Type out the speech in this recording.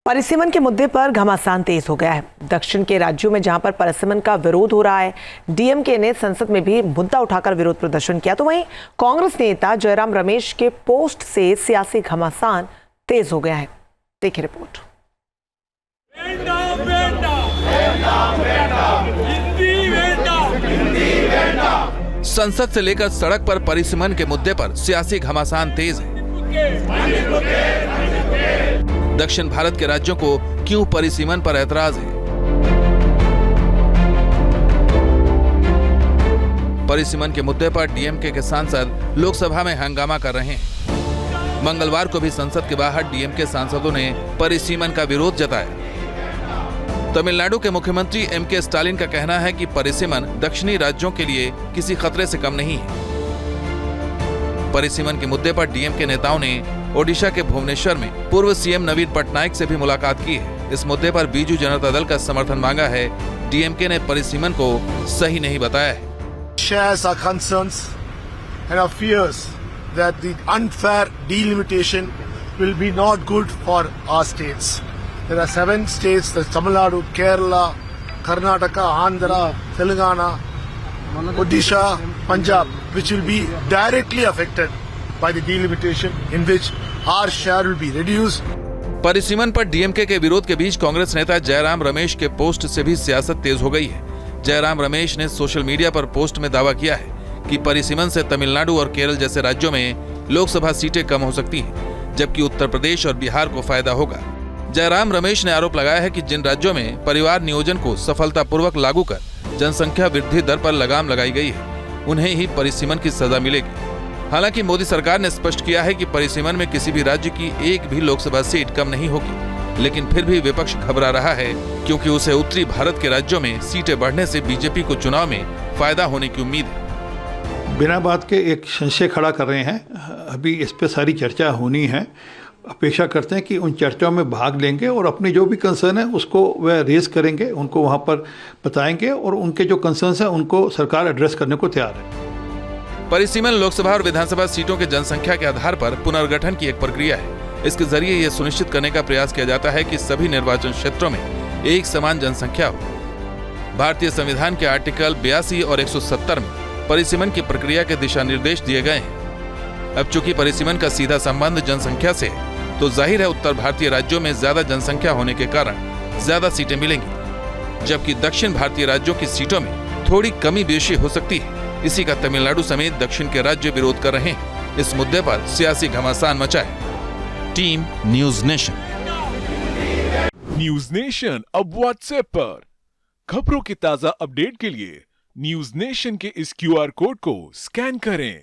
परिसीमन के मुद्दे पर घमासान तेज हो गया है। दक्षिण के राज्यों में जहां पर परिसीमन का विरोध हो रहा है, डीएमके ने संसद में भी मुद्दा उठाकर विरोध प्रदर्शन किया, तो वहीं कांग्रेस नेता जयराम रमेश के पोस्ट से सियासी घमासान तेज हो गया है। देखिए रिपोर्ट। संसद से लेकर सड़क पर परिसीमन के मुद्दे पर सियासी घमासान तेज है। दक्षिण भारत के राज्यों को क्यों परिसीमन पर ऐतराज है? परिसीमन के मुद्दे पर डीएमके के सांसद लोकसभा में हंगामा कर रहे हैं। मंगलवार को भी संसद के बाहर डीएमके सांसदों ने परिसीमन का विरोध जताया। तमिलनाडु के मुख्यमंत्री एमके स्टालिन का कहना है कि परिसीमन दक्षिणी राज्यों के लिए किसी खतरे से कम नहीं है। परिसीमन के मुद्दे पर डीएमके नेताओं ने ओडिशा के भुवनेश्वर में पूर्व सीएम नवीन पटनायक से भी मुलाकात की है। इस मुद्दे पर बीजू जनता दल का समर्थन मांगा है। डीएमके ने परिसीमन को सही नहीं बताया है। Shares our concerns and our fears that the unfair delimitation will be not good for our states. There are 7 states: the Tamil Nadu, Kerala, Karnataka, Andhra, Telangana, Odisha, Punjab, which will be directly affected by the delimitation, in which our share will be reduced. परिसीमन पर DMK के विरोध के बीच कांग्रेस नेता जयराम रमेश के post से भी सियासत तेज हो गई है। जयराम रमेश ने सोशल मीडिया पर पोस्ट में दावा किया है कि परिसीमन से तमिलनाडु और केरल जैसे राज्यों में लोकसभा सीटें कम हो सकती हैं, जबकि उत्तर प्रदेश और बिहार को फायदा होगा। जयराम रमेश ने आरोप लगाया है कि जिन राज्यों में परिवार नियोजन को सफलतापूर्वक लागू कर जनसंख्या वृद्धि दर पर लगाम लगाई गई है, उन्हें ही परिसीमन की सजा मिलेगी। हालांकि मोदी सरकार ने स्पष्ट किया है कि परिसीमन में किसी भी राज्य की एक भी लोकसभा सीट कम नहीं होगी, लेकिन फिर भी विपक्ष घबरा रहा है क्योंकि उसे उत्तरी भारत के राज्यों में सीटें बढ़ने से बीजेपी को चुनाव में फायदा होने की उम्मीद है। बिना बात के एक संशय खड़ा कर रहे हैं। अभी इस पे सारी चर्चा होनी है। अपेक्षा करते हैं कि उन चर्चाओं में भाग लेंगे और अपनी जो भी कंसर्न है उसको वह रेज करेंगे, उनको वहाँ पर बताएंगे और उनके जो कंसर्न्स हैं उनको सरकार एड्रेस करने को तैयार है। परिसीमन लोकसभा और विधानसभा सीटों के जनसंख्या के आधार पर पुनर्गठन की एक प्रक्रिया है। इसके जरिए यह सुनिश्चित करने का प्रयास किया जाता है कि सभी निर्वाचन क्षेत्रों में एक समान जनसंख्या हो। भारतीय संविधान के आर्टिकल 82 और 170 में परिसीमन की प्रक्रिया के दिशा निर्देश दिए गए हैं। अब चूंकि परिसीमन का सीधा संबंध जनसंख्या से है, तो जाहिर है उत्तर भारतीय राज्यों में ज्यादा जनसंख्या होने के कारण ज्यादा सीटें मिलेंगी, जबकि दक्षिण भारतीय राज्यों की सीटों में थोड़ी कमी बेशी हो सकती है। इसी का तमिलनाडु समेत दक्षिण के राज्य विरोध कर रहे हैं। इस मुद्दे पर सियासी घमासान मचा है। Team news nation. News nation अब व्हाट्सएप पर खबरों की ताजा अपडेट के लिए न्यूज नेशन के इस क्यूआर कोड को स्कैन करें।